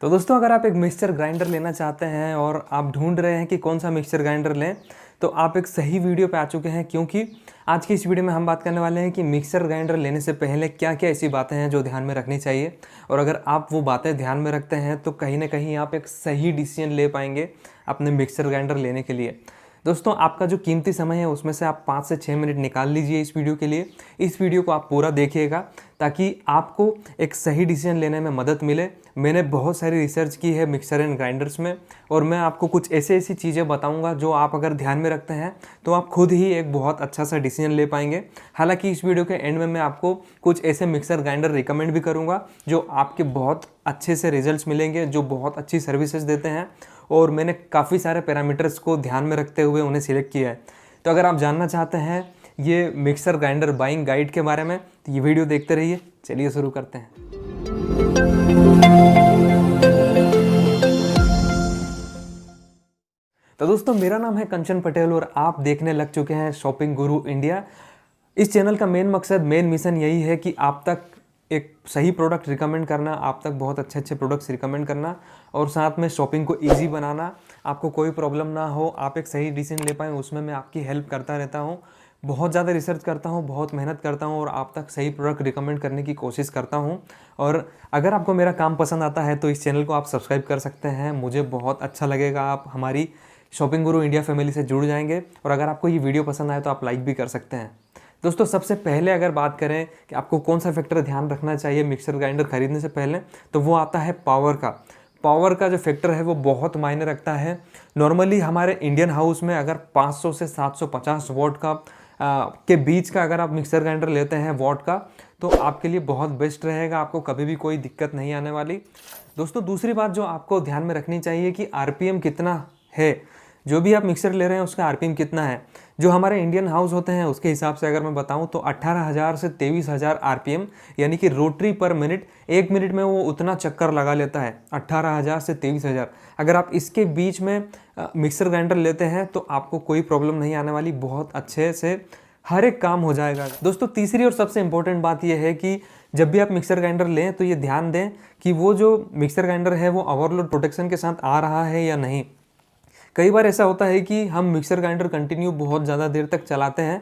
तो दोस्तों अगर आप एक मिक्सचर ग्राइंडर लेना चाहते हैं और आप ढूंढ रहे हैं कि कौन सा मिक्सचर ग्राइंडर लें, तो आप एक सही वीडियो पे आ चुके हैं। क्योंकि आज की इस वीडियो में हम बात करने वाले हैं कि मिक्सर ग्राइंडर लेने से पहले क्या क्या ऐसी बातें हैं जो ध्यान में रखनी चाहिए, और अगर आप वो बातें ध्यान में रखते हैं तो कहीं ना कहीं आप एक सही डिसीजन ले पाएंगे अपने मिक्सर ग्राइंडर लेने के लिए। दोस्तों आपका जो कीमती समय है उसमें से आप 5 से 6 मिनट निकाल लीजिए इस वीडियो के लिए। इस वीडियो को आप पूरा देखिएगा ताकि आपको एक सही डिसीजन लेने में मदद मिले। मैंने बहुत सारी रिसर्च की है मिक्सर एंड ग्राइंडर्स में, और मैं आपको कुछ ऐसी चीज़ें बताऊंगा जो आप अगर ध्यान में रखते हैं तो आप खुद ही एक बहुत अच्छा सा डिसीजन ले पाएंगे। हालांकि इस वीडियो के एंड में मैं आपको कुछ ऐसे मिक्सर ग्राइंडर रिकमेंड भी करूँगा जो आपके बहुत अच्छे से रिजल्ट्स मिलेंगे, जो बहुत अच्छी सर्विसेज देते हैं, और मैंने काफ़ी सारे पैरामीटर्स को ध्यान में रखते हुए उन्हें सिलेक्ट किया है। तो अगर आप जानना चाहते हैं ये मिक्सर ग्राइंडर बाइंग गाइड के बारे में तो ये वीडियो देखते रहिए। चलिए शुरू करते हैं। तो दोस्तों मेरा नाम है कंचन पटेल और आप देखने लग चुके हैं शॉपिंग गुरु इंडिया। इस चैनल का मेन मकसद, मेन मिशन यही है कि आप तक एक सही प्रोडक्ट रिकमेंड करना, आप तक बहुत अच्छे प्रोडक्ट्स रिकमेंड करना, और साथ में शॉपिंग को इजी बनाना। आपको कोई प्रॉब्लम ना हो, आप एक सही डिसीजन ले पाएँ, उसमें मैं आपकी हेल्प करता रहता हूँ। बहुत ज़्यादा रिसर्च करता हूँ, बहुत मेहनत करता हूँ और आप तक सही प्रोडक्ट रिकमेंड करने की कोशिश करता हूँ। और अगर आपको मेरा काम पसंद आता है तो इस चैनल को आप सब्सक्राइब कर सकते हैं। मुझे बहुत अच्छा लगेगा, आप हमारी शॉपिंग गुरु इंडिया फैमिली से जुड़ जाएंगे। और अगर आपको ये वीडियो पसंद आए तो आप लाइक भी कर सकते हैं। दोस्तों सबसे पहले अगर बात करें कि आपको कौन सा फैक्टर ध्यान रखना चाहिए मिक्सर ग्राइंडर खरीदने से पहले, तो वो आता है पावर का। पावर का जो फैक्टर है वो बहुत मायने रखता है। नॉर्मली हमारे इंडियन हाउस में अगर 500 से 750 वॉट का के बीच का अगर आप मिक्सर ग्राइंडर लेते हैं वॉट का, तो आपके लिए बहुत बेस्ट रहेगा, आपको कभी भी कोई दिक्कत नहीं आने वाली। दोस्तों दूसरी बात जो आपको ध्यान में रखनी चाहिए कि आरपीएम कितना है। जो भी आप मिक्सर ले रहे हैं उसका आरपीएम कितना है। जो हमारे इंडियन हाउस होते हैं उसके हिसाब से अगर मैं बताऊं तो 18,000 से 23,000 आरपीएम, यानी कि रोटरी पर मिनट, 1 मिनट में वो उतना चक्कर लगा लेता है, 18,000 से 23,000। अगर आप इसके बीच में मिक्सर ग्राइंडर लेते हैं तो आपको कोई प्रॉब्लम नहीं आने वाली, बहुत अच्छे से हर एक काम हो जाएगा। दोस्तों तीसरी और सबसे इम्पोर्टेंट बात यह है कि जब भी आप मिक्सर ग्राइंडर लें तो ये ध्यान दें कि वो जो मिक्सर ग्राइंडर है वो ओवरलोड प्रोटेक्शन के साथ आ रहा है या नहीं। कई बार ऐसा होता है कि हम मिक्सर ग्राइंडर कंटिन्यू बहुत ज़्यादा देर तक चलाते हैं।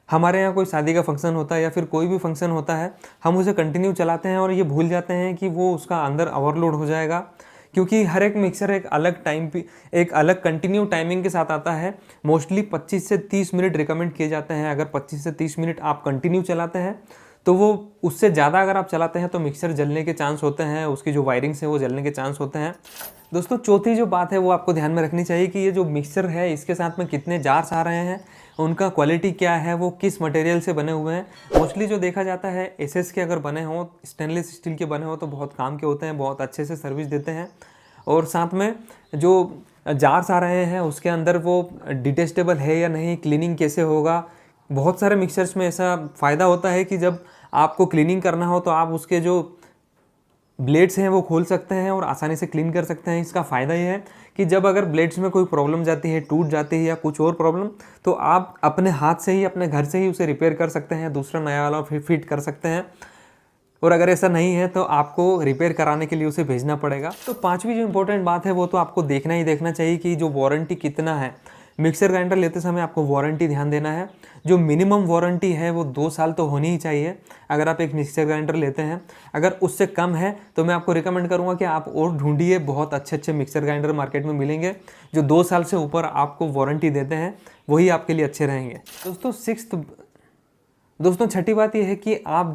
हमारे यहाँ कोई शादी का फंक्शन होता है या फिर कोई भी फंक्शन होता है, हम उसे कंटिन्यू चलाते हैं और ये भूल जाते हैं कि वो उसका अंदर ओवरलोड हो जाएगा। क्योंकि हर एक मिक्सर एक अलग टाइम पे, एक अलग कंटिन्यू टाइमिंग के साथ आता है। मोस्टली 25 से 30 मिनट रिकमेंड किए जाते हैं। अगर 25 से 30 मिनट आप कंटिन्यू चलाते हैं तो वो, उससे ज़्यादा अगर आप चलाते हैं तो मिक्सर जलने के चांस होते हैं, उसकी जो वायरिंग्स है वो जलने के चांस होते हैं। दोस्तों चौथी जो बात है वो आपको ध्यान में रखनी चाहिए कि ये जो मिक्सर है इसके साथ में कितने जार्स आ रहे हैं, उनका क्वालिटी क्या है, वो किस मटेरियल से बने हुए हैं। मोस्टली जो देखा जाता है एसएस के अगर बने हों, स्टेनलेस स्टील के बने हों तो बहुत काम के होते हैं, बहुत अच्छे से सर्विस देते हैं। और साथ में जो जार्स आ रहे हैं उसके अंदर वो डिटेस्टेबल है या नहीं, क्लीनिंग कैसे होगा। बहुत सारे मिक्सर्स में ऐसा फ़ायदा होता है कि जब आपको क्लीनिंग करना हो तो आप उसके जो ब्लेड्स हैं वो खोल सकते हैं और आसानी से क्लीन कर सकते हैं। इसका फ़ायदा ये है कि जब अगर ब्लेड्स में कोई प्रॉब्लम जाती है, टूट जाती है या कुछ और प्रॉब्लम, तो आप अपने हाथ से ही, अपने घर से ही उसे रिपेयर कर सकते हैं, दूसरा नया वाला फिट कर सकते हैं। और अगर ऐसा नहीं है तो आपको रिपेयर कराने के लिए उसे भेजना पड़ेगा। तो पांचवी जो इम्पोर्टेंट बात है वो तो आपको देखना चाहिए कि जो वारंटी कितना है। मिक्सर ग्राइंडर लेते समय आपको वारंटी ध्यान देना है। जो मिनिमम वारंटी है वो 2 साल तो होनी ही चाहिए अगर आप एक मिक्सर ग्राइंडर लेते हैं। अगर उससे कम है तो मैं आपको रिकमेंड करूंगा कि आप और ढूंढिए, बहुत अच्छे मिक्सर ग्राइंडर मार्केट में मिलेंगे जो 2 साल से ऊपर आपको वारंटी देते हैं, वही आपके लिए अच्छे रहेंगे। दोस्तों छठी बात यह है कि आप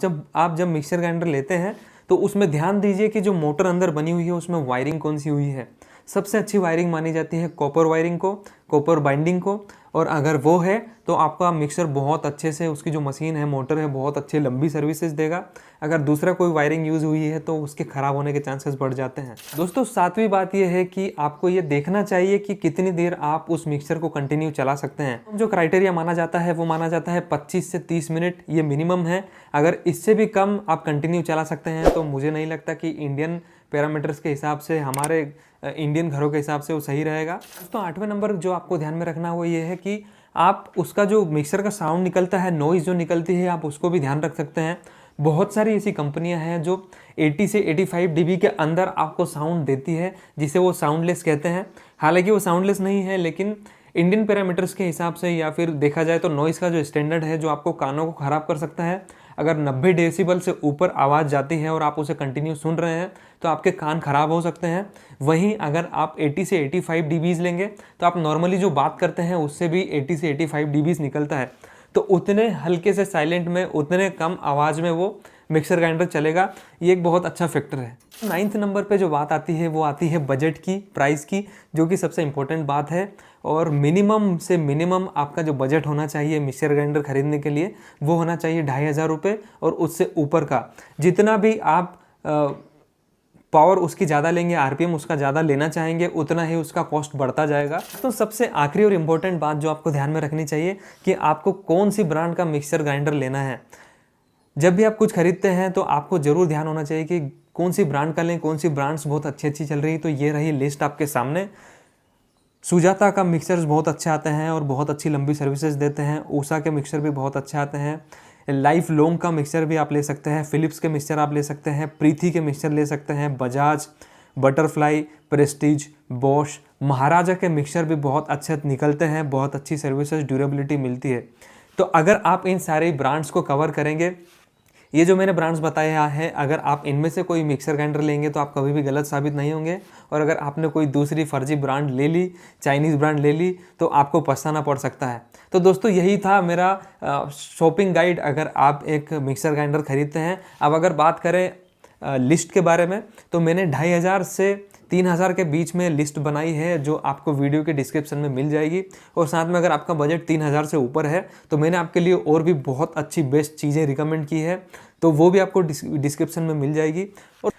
जब मिक्सर ग्राइंडर लेते हैं तो उसमें ध्यान दीजिए कि जो मोटर अंदर बनी हुई है उसमें वायरिंग कौन सी हुई है। सबसे अच्छी वायरिंग मानी जाती है कॉपर वायरिंग को, कॉपर बाइंडिंग को, और अगर वो है तो आपका मिक्सर बहुत अच्छे से, उसकी जो मशीन है, मोटर है, बहुत अच्छी लंबी सर्विसेज देगा। अगर दूसरा कोई वायरिंग यूज़ हुई है तो उसके ख़राब होने के चांसेस बढ़ जाते हैं। दोस्तों सातवीं बात यह है कि आपको ये देखना चाहिए कि कितनी देर आप उस मिक्सर को कंटिन्यू चला सकते हैं। जो क्राइटेरिया माना जाता है वो माना जाता है 25 से 30 मिनट, ये मिनिमम है। अगर इससे भी कम आप कंटिन्यू चला सकते हैं तो मुझे नहीं लगता कि इंडियन पैरामीटर्स के हिसाब से, हमारे इंडियन घरों के हिसाब से वो सही रहेगा। दोस्तों 8वें नंबर जो आपको ध्यान में रखना वो ये है कि आप उसका जो मिक्सर का साउंड निकलता है, नॉइज़ जो निकलती है, आप उसको भी ध्यान रख सकते हैं। बहुत सारी ऐसी कंपनियां हैं जो 80 से 85 dB के अंदर आपको साउंड देती है, जिसे वो साउंडलेस कहते हैं। हालांकि वो साउंडलेस नहीं है, लेकिन इंडियन पैरामीटर्स के हिसाब से या फिर देखा जाए तो नॉइस का जो स्टैंडर्ड है जो आपको कानों को ख़राब कर सकता है, अगर 90 डेसिबल से ऊपर आवाज़ जाती है और आप उसे कंटिन्यू सुन रहे हैं तो आपके कान ख़राब हो सकते हैं। वहीं अगर आप 80 से 85 dBs लेंगे तो आप नॉर्मली जो बात करते हैं उससे भी 80 से 85 dBs निकलता है, तो उतने हल्के से साइलेंट में, उतने कम आवाज़ में वो मिक्सर ग्राइंडर चलेगा। ये एक बहुत अच्छा फैक्टर है। 9th नंबर पे जो बात आती है वो आती है बजट की, प्राइस की, जो कि सबसे इम्पोर्टेंट बात है। और मिनिमम से मिनिमम आपका जो बजट होना चाहिए मिक्सर ग्राइंडर खरीदने के लिए वो होना चाहिए 2500 रुपये, और उससे ऊपर का जितना भी आप पावर उसकी ज़्यादा लेंगे, आरपीएम उसका ज़्यादा लेना चाहेंगे, उतना ही उसका कॉस्ट बढ़ता जाएगा। तो सबसे आखिरी और इम्पोर्टेंट बात जो आपको ध्यान में रखनी चाहिए कि आपको कौन सी ब्रांड का मिक्सर ग्राइंडर लेना है। जब भी आप कुछ खरीदते हैं तो आपको ज़रूर ध्यान होना चाहिए कि कौन सी ब्रांड का लें, कौन सी ब्रांड्स बहुत अच्छी चल रही। तो ये रही लिस्ट आपके सामने। सुजाता का मिक्सर्स बहुत अच्छे आते हैं और बहुत अच्छी लंबी सर्विसेज देते हैं। ऊषा के मिक्सर भी बहुत अच्छे आते हैं। लाइफ लॉन्ग का मिक्सर भी आप ले सकते हैं। फिलिप्स के मिक्सर आप ले सकते हैं। प्रीति के मिक्सर ले सकते हैं। बजाज, बटरफ्लाई, प्रेस्टीज, बॉश, महाराजा के मिक्सर भी बहुत अच्छे निकलते हैं, बहुत अच्छी सर्विसेज, ड्यूरेबिलिटी मिलती है। तो अगर आप इन सारे ब्रांड्स को कवर करेंगे, ये जो मैंने ब्रांड्स बताए हैं, अगर आप इनमें से कोई मिक्सर ग्राइंडर लेंगे तो आप कभी भी गलत साबित नहीं होंगे। और अगर आपने कोई दूसरी फर्जी ब्रांड ले ली, चाइनीज़ ब्रांड ले ली, तो आपको पछताना पड़ सकता है। तो दोस्तों यही था मेरा शॉपिंग गाइड अगर आप एक मिक्सर ग्राइंडर खरीदते हैं। अब अगर बात करें लिस्ट के बारे में, तो मैंने 2500 से 3000 के बीच में लिस्ट बनाई है जो आपको वीडियो के डिस्क्रिप्शन में मिल जाएगी। और साथ में अगर आपका बजट 3000 से ऊपर है तो मैंने आपके लिए और भी बहुत अच्छी बेस्ट चीज़ें रिकमेंड की है, तो वो भी आपको डिस्क्रिप्शन में मिल जाएगी। और